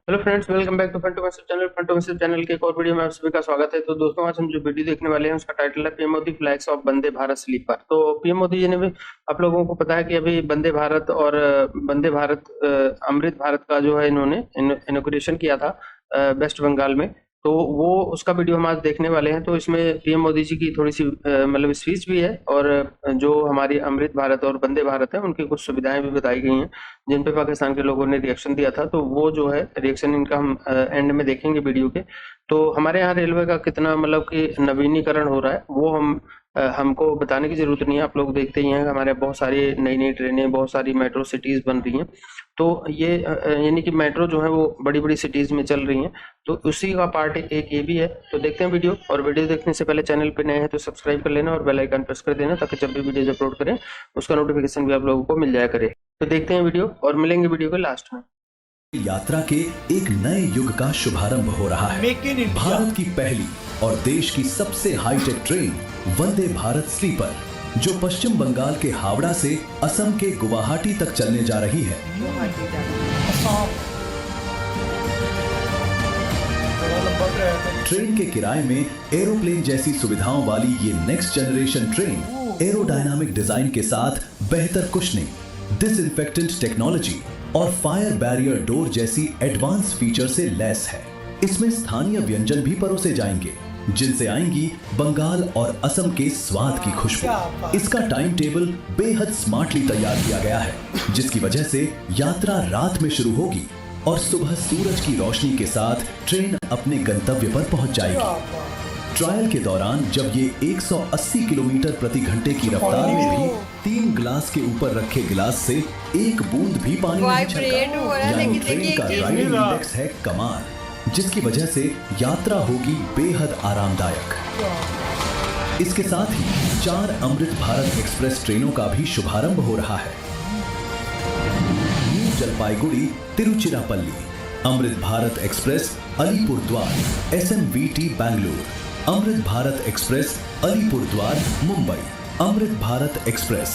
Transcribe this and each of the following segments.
Hello friends, welcome back to फंटोमेसिव channel के एक और वीडियो में आप सभी का स्वागत है। तो दोस्तों, आज हम जो वीडियो देखने वाले हैं उसका टाइटल है PM Modi flags of Vande Bharat sleeper. तो पीएम मोदी जी ने भी, आप लोगों को पता है कि अभी वंदे भारत और वंदे भारत अमृत भारत का जो है इन्होंने इनॉग्रेशन किया था वेस्ट बंगाल में। तो वो उसका वीडियो हम आज देखने वाले हैं। तो इसमें पीएम मोदी जी की थोड़ी सी मतलब स्पीच भी है, और जो हमारी अमृत भारत और वंदे भारत है उनकी कुछ सुविधाएं भी बताई गई हैं जिन पे पाकिस्तान के लोगों ने रिएक्शन दिया था। तो वो जो है रिएक्शन इनका हम एंड में देखेंगे वीडियो के। तो हमारे यहाँ रेलवे का कितना मतलब कि नवीनीकरण हो रहा है वो हमको बताने की जरूरत नहीं है। आप लोग देखते ही हैं कि हमारे यहाँ बहुत सारी नई नई ट्रेनें, बहुत सारी मेट्रो सिटीज बन रही हैं। तो ये यानी कि मेट्रो जो है वो बड़ी बड़ी सिटीज में चल रही हैं। तो उसी का पार्ट एक ये भी है। तो देखते हैं वीडियो, और वीडियो देखने से पहले चैनल पे नए हैं तो सब्सक्राइब कर लेना और बेल आइकन प्रेस कर देना, ताकि जब भी वीडियो अपलोड करें उसका नोटिफिकेशन भी आप लोगों को मिल जाया करे। तो देखते हैं वीडियो और मिलेंगे वीडियो के लास्ट में। यात्रा के एक नए युग का शुभारंभ हो रहा है। भारत की पहली और देश की सबसे हाईटेक ट्रेन वंदे भारत स्लीपर, जो पश्चिम बंगाल के हावड़ा से असम के गुवाहाटी तक चलने जा रही है। ट्रेन के किराए में एरोप्लेन जैसी सुविधाओं वाली ये next generation train aerodynamic design के साथ बेहतर कुशनिंग, डिसइंफेक्टेंट टेक्नोलॉजी और फायर बैरियर डोर जैसी एडवांस फीचर से लैस है। इसमें स्थानीय व्यंजन भी परोसे जाएंगे, जिनसे आएंगी बंगाल और असम के स्वाद की खुशबू। इसका टाइम टेबल बेहद स्मार्टली तैयार किया गया है, जिसकी वजह से यात्रा रात में शुरू होगी और सुबह सूरज की रोशनी के साथ ट्रेन अपने गंतव्य पर पहुंच जाएगी। ट्रायल के दौरान जब ये 180 किलोमीटर प्रति घंटे की रफ्तार में भी 3 गिलास के ऊपर रखे गिलास से एक बूंद भी पानी नहीं छलका, यानी ट्रेन का राइडिंग इंडेक्स है कमाल, जिसकी वजह से यात्रा होगी बेहद आरामदायक। इसके साथ ही 4 अमृत भारत एक्सप्रेस ट्रेनों का भी शुभारंभ हो रहा है। New Jalpaiguri Tiruchirappalli, Amrit Bharat express Alipurduar SMVT Bangalore, Amrit Bharat express Alipurduar Mumbai, Amrit Bharat express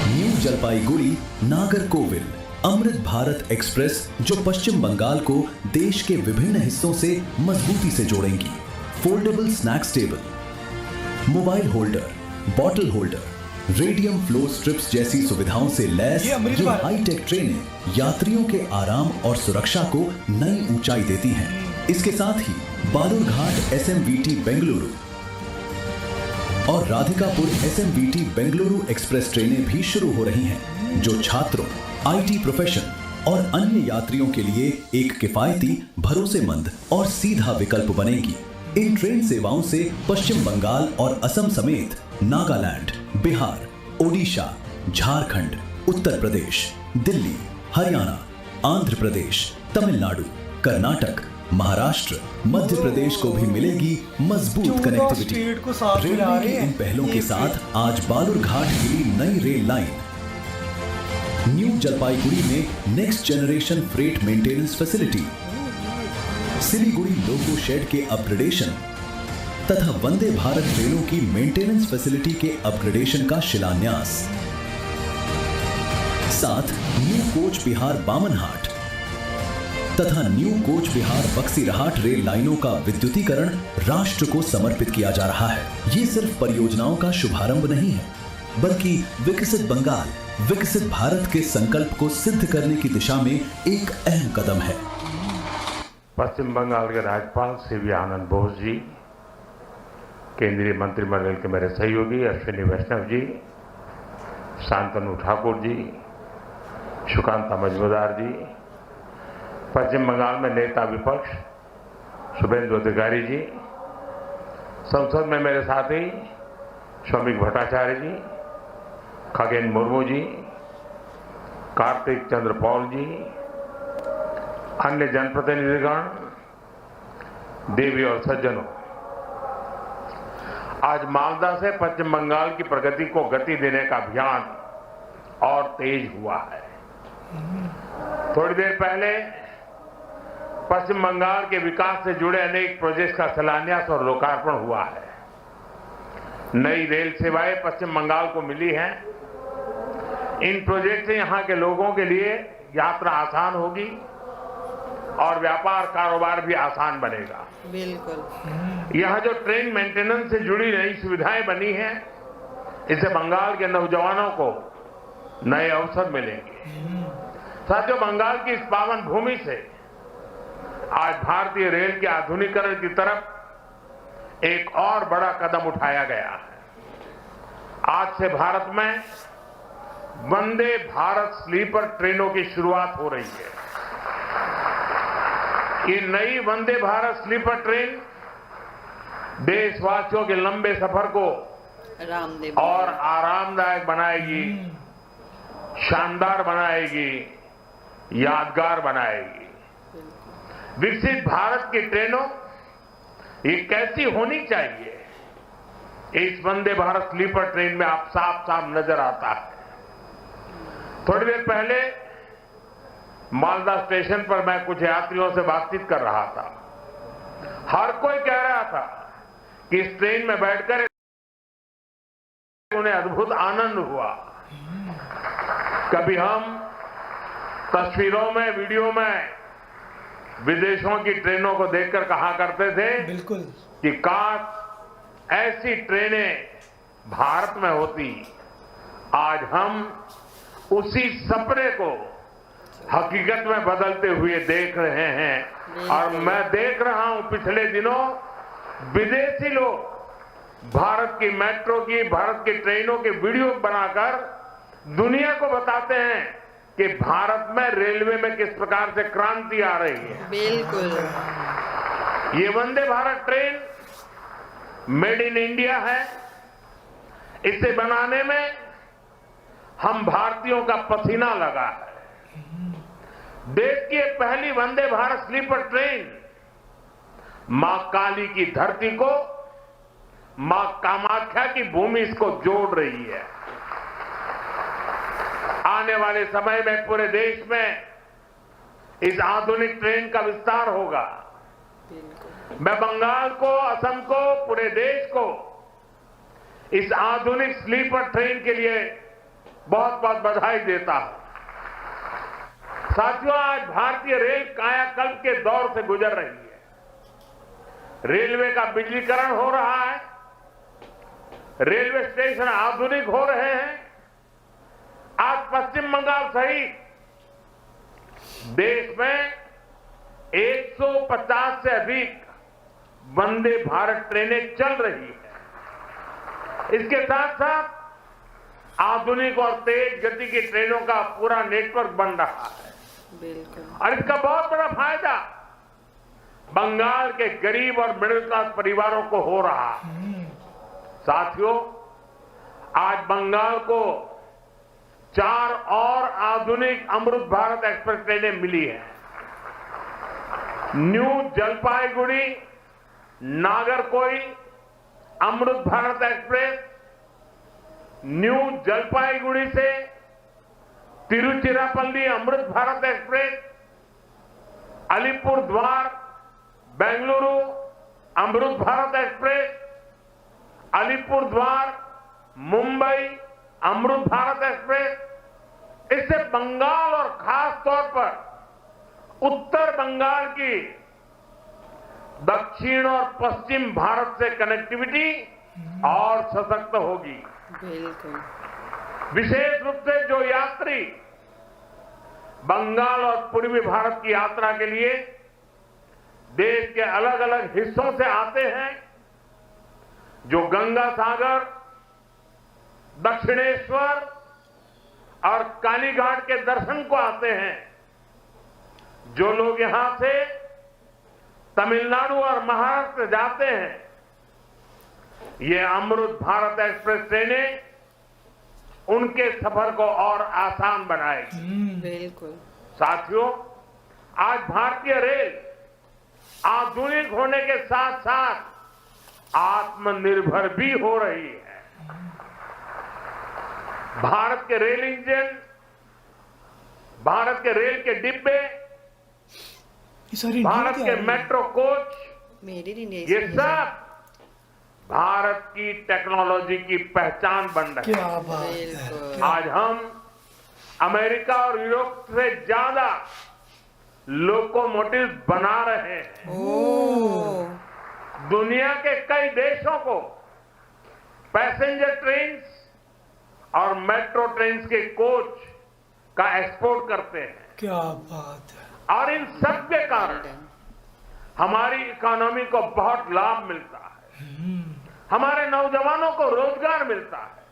new Jalpaiguri Nagercoil, Amrit Bharat express जो पश्चिम बंगाल को देश के विभिन्न हिस्सों से मजबूती से जोड़ेंगी। Foldable snacks table, mobile holder, bottle holder, radium flow strips जैसी सुविधाओं से लैस ये हाईटेक ट्रेनें यात्रियों के आराम और सुरक्षा को नई ऊंचाई देती हैं। इसके साथ ही बालूरघाट SMVT बेंगलुरु और राधिकापुर SMVT बेंगलुरु एक्सप्रेस ट्रेनें भी शुरू हो रही हैं, जो छात्रों, IT प्रोफेशन और अन्य यात्रियों के लिए एक किफायती, भरोसेमंद और सीधा विकल्प बनेगी। इन ट्रेन सेवाओं से पश्चिम बंगाल और असम समेत नागालैंड, बिहार, ओडिशा, झारखंड, उत्तर प्रदेश, दिल्ली, हरियाणा, आंध्र प्रदेश, तमिलनाडु, कर्नाटक, महाराष्ट्र, मध्य प्रदेश को भी मिलेगी मजबूत कनेक्टिविटी। रेलवे की इन पहलों के साथ आज बालूरघाट के लिए नई रेल लाइन, न्यू जलपाईगुड़ी में next generation freight maintenance facility, Siliguri loco shed के अपग्रेडेशन तथा वंदे भारत ट्रेनों की मेंटेनेंस फैसिलिटी के अपग्रेडेशन का शिलान्यास, साथ न्यू कोच बिहार बामनहाट तथा new coach Bihar Baxirhat rail लाइनों का विद्युतीकरण राष्ट्र को समर्पित किया जा रहा है। ये सिर्फ परियोजनाओं का शुभारंभ नहीं है, बल्कि विकसित बंगाल, विकसित भारत के संकल्प को सिद्ध करने की दिशा में एक अहम कदम है। पश्चिम बंगाल के राज्यपाल CV आनंद बोस जी, केंद्रीय मंत्रिमंडल के मेरे सहयोगी अश्विनी वैष्णव जी, शांतनु ठाकुर जी, सुकांता मजमूदार जी, पश्चिम बंगाल में नेता विपक्ष शुभेंदु अधिकारी जी, संसद में मेरे साथी श्रमिक भट्टाचार्य जी, खगेन मुर्मू जी, कार्तिक चंद्र पॉल जी, अन्य जनप्रतिनिधिगण, देवी और सज्जनों, आज मालदा से पश्चिम बंगाल की प्रगति को गति देने का अभियान और तेज हुआ है। थोड़ी देर पहले पश्चिम बंगाल के विकास से जुड़े अनेक प्रोजेक्ट्स का शिलान्यास और लोकार्पण हुआ है। नई रेल सेवाएं पश्चिम बंगाल को मिली हैं। इन प्रोजेक्ट से यहां के लोगों के लिए यात्रा आसान होगी, और व्यापार कारोबार भी आसान बनेगा। बिल्कुल। यहाँ जो ट्रेन मेंटेनेंस से जुड़ी नई सुविधाएं बनी हैं, इससे बंगाल के नौजवानों को नए अवसर मिलेंगे। साथियों, बंगाल की इस पावन भूमि से आज भारतीय रेल के आधुनिकीकरण की तरफ एक और बड़ा कदम उठाया गया है। आज से भारत में वंदे भारत स्लीपर ट्रेनों की शुरुआत हो रही है। ये नई वंदे भारत स्लीपर ट्रेन देशवासियों के लंबे सफर को और आरामदायक बनाएगी, शानदार बनाएगी, यादगार बनाएगी। विकसित भारत की ट्रेनों ये कैसी होनी चाहिए, इस वंदे भारत स्लीपर ट्रेन में आप साफ साफ नजर आता है। थोड़ी देर पहले मालदा स्टेशन पर मैं कुछ यात्रियों से बातचीत कर रहा था। हर कोई कह रहा था कि इस ट्रेन में बैठकर उन्हें अद्भुत आनंद हुआ। कभी हम तस्वीरों में, वीडियो में विदेशों की ट्रेनों को देखकर कहा करते थे बिल्कुल कि काश ऐसी ट्रेनें भारत में होती। आज हम उसी सपने को हकीकत में बदलते हुए देख रहे हैं। और मैं देख रहा हूं पिछले दिनों विदेशी लोग भारत की मेट्रो की, भारत की ट्रेनों के वीडियो बनाकर दुनिया को बताते हैं कि भारत में रेलवे में किस प्रकार से क्रांति आ रही है। बिल्कुल। ये Vande Bharat train made in India है। इसे बनाने में हम भारतीयों का पसीना लगा है। देश की पहली वंदे भारत स्लीपर ट्रेन मां काली की धरती को मां कामाख्या की भूमि इसको जोड़ रही है। आने वाले समय में पूरे देश में इस आधुनिक ट्रेन का विस्तार होगा। मैं बंगाल को, असम को, पूरे देश को इस आधुनिक स्लीपर ट्रेन के लिए बहुत बहुत बधाई देता हूं। साथियों, आज भारतीय रेल कायाकल्प के दौर से गुजर रही है। रेलवे का बिजलीकरण हो रहा है, रेलवे स्टेशन आधुनिक हो रहे हैं। आज पश्चिम बंगाल सहित देश में 150 से अधिक वंदे भारत ट्रेनें चल रही है। इसके साथ साथ आधुनिक और तेज गति की ट्रेनों का पूरा नेटवर्क बन रहा है। बिल्कुल। और इसका बहुत बड़ा फायदा बंगाल के गरीब और मिडिल क्लास परिवारों को हो रहा है। साथियों, आज बंगाल को 4 और आधुनिक अमृत भारत एक्सप्रेस ट्रेनें मिली हैं। New Jalpaiguri Nagercoil Amrit Bharat express, new Jalpaiguri से तिरुचिरापल्ली अमृत भारत एक्सप्रेस, अलीपुर द्वार बेंगलुरु अमृत भारत एक्सप्रेस, अलीपुर द्वार मुंबई अमृत भारत एक्सप्रेस। इससे बंगाल और खास तौर पर उत्तर बंगाल की दक्षिण और पश्चिम भारत से कनेक्टिविटी और सशक्त होगी। बिल्कुल। विशेष रूप से जो यात्री बंगाल और पूर्वी भारत की यात्रा के लिए देश के अलग अलग हिस्सों से आते हैं, जो गंगा सागर, दक्षिणेश्वर और कालीघाट के दर्शन को आते हैं, जो लोग यहां से तमिलनाडु और महाराष्ट्र जाते हैं, ये अमृत भारत एक्सप्रेस ट्रेनें उनके सफर को और आसान बनाएगी। बिल्कुल। साथियों, आज भारतीय रेल आधुनिक होने के साथ साथ आत्मनिर्भर भी हो रही है। भारत के रेल इंजन, भारत के रेल के डिब्बे, भारत के मेट्रो कोच, ये सब भारत की टेक्नोलॉजी की पहचान बन रही है। क्या बात है। आज हम अमेरिका और यूरोप से ज्यादा लोकोमोटिव बना रहे हैं। ओह दुनिया के कई देशों को पैसेंजर ट्रेन और मेट्रो ट्रेन के कोच का एक्सपोर्ट करते हैं। क्या बात है। और इन सब के कारण हमारी इकोनॉमी को बहुत लाभ मिलता है, हमारे नौजवानों को रोजगार मिलता है।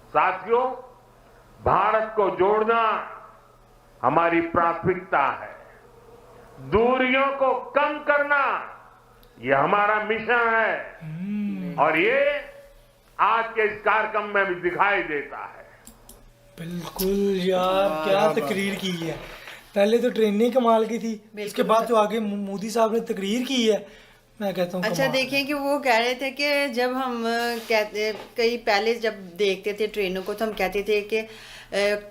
साथियों, भारत को जोड़ना हमारी प्राथमिकता है। दूरियों को कम करना ये हमारा मिशन है और ये आज के इस कार्यक्रम में भी दिखाई देता है। बिल्कुल यार, क्या तकरीर की है। पहले तो ट्रेनें कमाल की थी, इसके बाद जो आगे मोदी साहब ने तकरीर की है, मैं कहता हूँ अच्छा कमाल। देखें कि वो कह रहे थे कि जब हम कहते कई पहले जब देखते थे ट्रेनों को तो हम कहते थे कि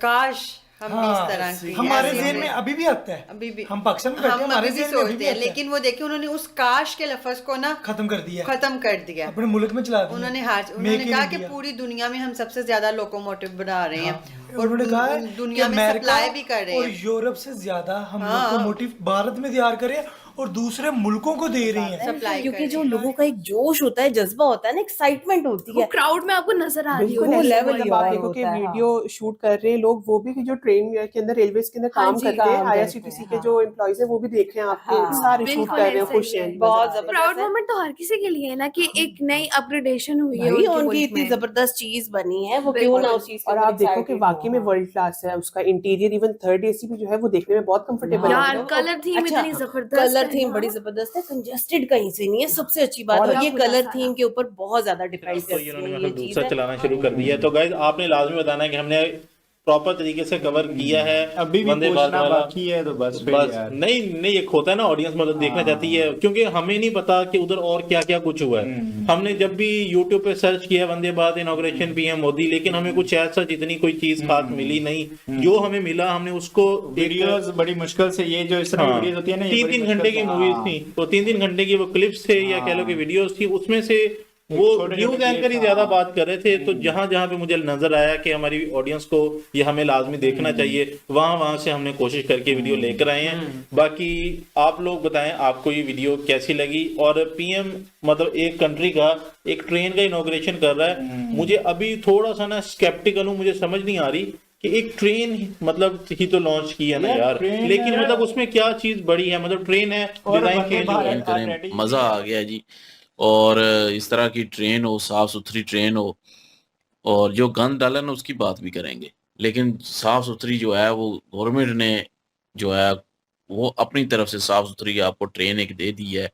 काश हम इस तरह की हमारे ऐसी जेहन में हमें- अभी भी आता है। अभी भी हम पाकिस्तान में बैठे हैं, हम हमारे अभी भी जेहन में अभी सोचते भी हैं, आता है। लेकिन वो देखिए उन्होंने उस काश के लफ्ज को ना खत्म कर दिया, खत्म कर दिया। अपने मुल्क में चला दिया। उन्होंने कहा कि पूरी दुनिया में हम सबसे ज्यादा लोकोमोटिव बना रहे हैं और उन्होंने कहा है दुनिया कि में अमेरिका सप्लाई भी कर रहे और हैं। यूरोप से ज्यादा हम लोकोमोटिव भारत में तैयार करें और दूसरे मुल्कों को दे रही हैं। सप्लाई क्योंकि जो लोगों का एक जोश होता है, जज्बा होता है ना, एक्साइटमेंट होती वो है, क्राउड में आपको नजर आ रही बिल्कुल होगी। ऐसे लेवल वही जब आप और देखो कि होता है, वीडियो शूट कर रहे हैं लोग, वो भी कि जो ट्रेन के अंदर रेलवेज के अंदर हाँ काम जी, करते हैं, काम आईआरसीटीसी करते के हैं, जो एम्प्लॉइज है वो भी देख रहे हैं आपके हाँ, सारे शूट बिल्कुल कर रहे हैं, ऐसा खुश ही हैं है। बहुत नज़र आ रहे हैं। जबरदस्त प्राउड है। मोमेंट तो हर किसी के लिए है ना कि एक नई अपग्रेडेशन हुई है भाई उनके उनकी मुल्क इतनी में। जबरदस्त चीज बनी है, वो बिल्कुल। क्यों ना उस चीज के और ऊपर आप देखो कि excited वाकई में हो। वर्ल्ड क्लास है उसका इंटीरियर, इवन थर्ड एसी भी जो है वो देखने में बहुत कंफर्टेबल यार है। कलर थीम अच्छा, इतनी जबरदस्त कलर है थीम ना। बड़ी जबरदस्त है, कंजेस्टेड कहीं से नहीं है, सबसे अच्छी बात और है ये खुला कलर सारा। थीम के ऊपर बहुत ज्यादा डिपेंड तो करती इन्होंने है मतलब ये चीज दूसरा है। चलाना शुरू कर दिया है। तो गाइज आपने लाजमी बताना है कि हमने प्रॉपर तरीके से कवर किया है। अभी भी वंदे भारत पूछना वाला। बाकी है तो बस फिर बस यार। नहीं नहीं, एक होता है ना ऑडियंस मतलब देखना चाहती है, क्योंकि हमें नहीं पता कि उधर और क्या क्या कुछ हुआ है। हमने जब भी यूट्यूब पे सर्च किया वंदे भारत इनॉग्रेशन पीएम मोदी, लेकिन हमें कुछ ऐसा जितनी कोई चीज खास मिली नहीं। जो हमें मिला हमने उसको वीडियोस बड़ी मुश्किल से, ये जो इस तरह वीडियोस होती है ना, ये 3-3 बड़ी घंटे की मुश्किल से- मूवीज हाँ। थी, तो 3-3 घंटे की वो क्लिप्स थे या कह लो कि वीडियोस थी, उसमें से वो छोटे-छोटे न्यूज एंकर ही clips, ज्यादा हाँ। बात कर रहे थे। तो जहां जहां पे मुझे नजर आया कि हमारी ऑडियंस को ये हमें लाजमी देखना चाहिए, वहां वहां से हमने कोशिश करके वीडियो लेकर आए हैं। बाकी आप लोग बताएं आपको ये वीडियो कैसी लगी। और पीएम मतलब एक कंट्री का एक ट्रेन का इनॉग्रेशन कर रहा है, मुझे अभी थोड़ा सा ना स्केप्टिकल हूँ, मुझे समझ नहीं आ रही कि एक ट्रेन मतलब ही तो लॉन्च की है ना यार, ट्रेन लेकिन है। मतलब उसमें क्या चीज बड़ी है, मतलब ट्रेन है, और डिजाइन वंदे चेंज हुआ है। भारत करें, already- मजा आ गया जी। और इस तरह की ट्रेन हो, साफ सुथरी ट्रेन हो, और जो गंद डाला ना उसकी बात भी करेंगे, लेकिन साफ सुथरी जो है वो गवर्नमेंट ने जो है वो अपनी तरफ से साफ सुथरी आपको ट्रेन एक दे दी है।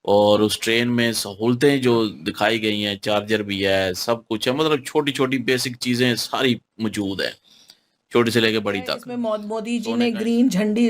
और उस ट्रेन में सहूलतें जो दिखाई गई हैं, चार्जर भी है, सब कुछ है, मतलब छोटी छोटी बेसिक चीजें सारी मौजूद है, छोटी से लेके बड़ी तक। इसमें मोदी जी सोने ने का ग्रीन झंडी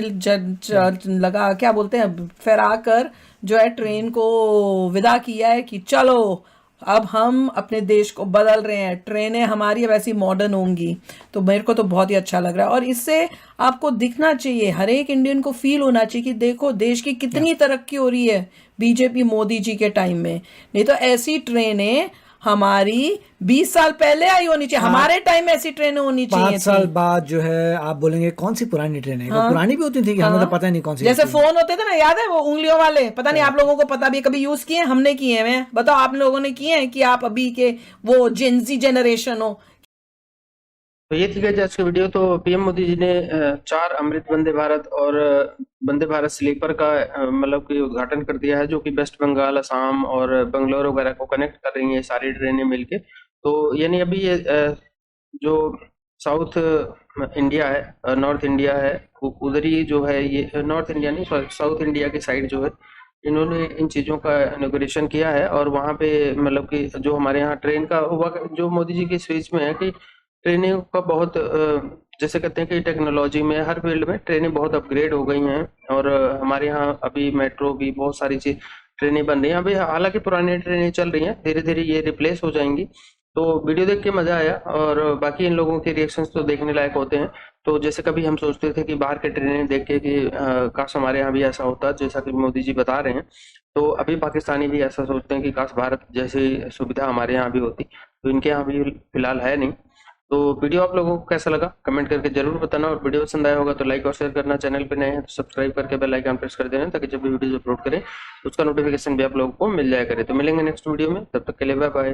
लगा, क्या बोलते हैं, फहरा कर जो है ट्रेन को विदा किया है कि चलो अब हम अपने देश को बदल रहे हैं, ट्रेनें हमारी अब ऐसी मॉडर्न होंगी। तो मेरे को तो बहुत ही अच्छा लग रहा है और इससे आपको दिखना चाहिए, हर एक इंडियन को फील होना चाहिए कि देखो देश की कितनी तरक्की हो रही है बीजेपी मोदी जी के टाइम में। नहीं तो ऐसी ट्रेनें हमारी 20 साल पहले आई होनी चाहिए, हमारे टाइम में ऐसी ट्रेनें होनी चाहिए 5 साल थी। बाद जो है आप बोलेंगे कौन सी पुरानी ट्रेन है, वो पुरानी भी होती थी कि हमें तो पता ही नहीं कौन सी जैसे होती फोन होते थे ना, याद है वो उंगलियों वाले, पता नहीं आप लोगों को पता भी, कभी यूज किए हैं? हमने किए हैं। बताओ आप लोगों ने किए हैं कि आप अभी के वो जेनजी जनरेशन हो? तो ये थी गाइस आज की वीडियो। तो पीएम मोदी जी ने 4 अमृत वंदे भारत और वंदे भारत स्लीपर का मतलब कि उद्घाटन कर दिया है, जो कि वेस्ट बंगाल, असम और बंगलोर वगैरह को कनेक्ट कर रही हैं सारी ट्रेनें मिलके। तो यानी अभी ये जो साउथ इंडिया है, नॉर्थ इंडिया है, उधर ही जो है ये नॉर्थ इंडिया नहीं सॉरी साउथ इंडिया की साइड जो है इन्होंने इन चीज़ों का इनॉग्रेशन किया है। और वहाँ पे मतलब कि जो हमारे यहाँ ट्रेन का हुआ, जो मोदी जी की स्पीच में है कि ट्रेनिंग का बहुत जैसे कहते हैं कि टेक्नोलॉजी में हर फील्ड में ट्रेनें बहुत अपग्रेड हो गई हैं। और हमारे यहाँ अभी मेट्रो भी बहुत सारी चीज ट्रेनें बन रही हैं। अभी हालांकि पुरानी ट्रेनें चल रही हैं, धीरे धीरे ये रिप्लेस हो जाएंगी। तो वीडियो देख के मजा आया और बाकी इन लोगों के रिएक्शंस तो देखने लायक होते हैं। तो जैसे कभी हम सोचते थे कि बाहर के ट्रेनें देख के कि काश हमारे यहाँ भी ऐसा होता, जैसा कि मोदी जी बता रहे हैं। तो अभी पाकिस्तानी भी ऐसा सोचते हैं कि काश भारत जैसी सुविधा हमारे यहाँ भी होती। तो इनके यहाँ भी फिलहाल है नहीं। तो वीडियो आप लोगों को कैसा लगा कमेंट करके जरूर बताना, और वीडियो पसंद आया होगा तो लाइक और शेयर करना, चैनल पे नए हैं तो सब्सक्राइब करके बेल आइकन प्रेस कर देना, ताकि जब भी वीडियो अपलोड करें तो उसका नोटिफिकेशन भी आप लोगों को मिल जाया करे। तो मिलेंगे नेक्स्ट वीडियो में, तब तक के लिए बाय बाय।